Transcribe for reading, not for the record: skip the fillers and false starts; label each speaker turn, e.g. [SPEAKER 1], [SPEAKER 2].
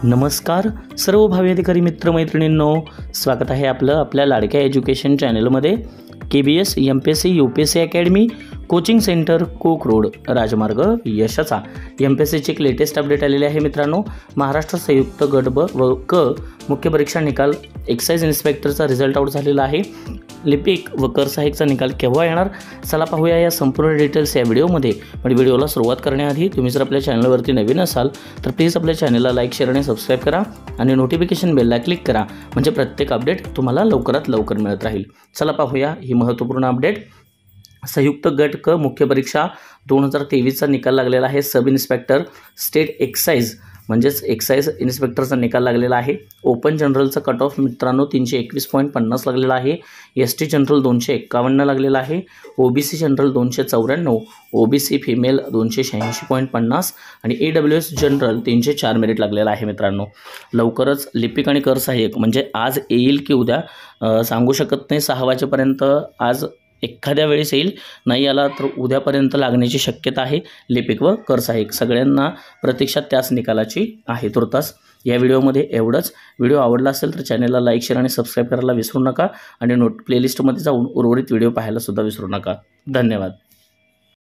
[SPEAKER 1] नमस्कार सर्व भावी अधिकारी मित्रमैत्रिणींनो, स्वागत आहे आपल्या लाडक्या एज्युकेशन चॅनलमध्ये। KBS MPSC UPSC academy coaching centre कोक रोड राजमार्ग यशाचा MPSCची एक लेटेस्ट अपडेट आलेली आहे मित्रांनो। महाराष्ट्र संयुक्त गट ब व क मुख्य परीक्षा निकाल एक्साइज इन्स्पेक्टरचा रिझल्ट आउट झालेला आहे। लिपिक व कर सहाय्यकचा निकाल केव्हा येणार, चला पाहूया या संपूर्ण डिटेल्स या व्हिडिओमध्ये। पण व्हिडिओला सुरुवात करण्याआधी तुम्ही जर आपल्या चॅनलवरती नवीन असाल तर प्लीज आपल्या चॅनलला लाईक, शेअर आणि सबस्क्राइब करा आणि नोटिफिकेशन बेलला क्लिक करा, म्हणजे प्रत्येक अपडेट तुम्हाला लवकरात लवकर मिळत राहील। चला पाहूया ही महत्त्वपूर्ण अपडेट। संयुक्त गट क मुख्य परीक्षा 2023चा निकाल लागलेला आहे। सब इन्स्पेक्टर स्टेट एक्साइज म्हणजेच एक्साइज इन्स्पेक्टरचा निकाल लागलेला आहे। ओपन जनरलचा कट ऑफ मित्रांनो 321.50 लागलेला आहे। ST जनरल 251 लागलेला आहे। OBC जनरल 294, OBC फिमेल 286.50 आणि AWS जनरल 304 मेरिट लागलेला आहे मित्रांनो। लवकरच लिपिक आणि कर सहाय्यक म्हणजे आज येईल की उद्या सांगू शकत नाही। 6 वाजेपर्यंत आज एखाद्या वेळेस येईल, नाही आला तर उद्यापर्यंत लागण्याची शक्यता आहे। लिपिक व कर सहाय्यक सगळ्यांना प्रतीक्षा त्याच निकालाची आहे। तुर्तास या व्हिडिओमध्ये एवढंच। व्हिडिओ आवडला असेल तर चॅनलला लाईक, शेअर आणि सबस्क्राइब करायला विसरू नका आणि प्लेलिस्टमध्ये जाऊन उर्वरित व्हिडिओ पाहायला सुद्धा विसरू नका। धन्यवाद।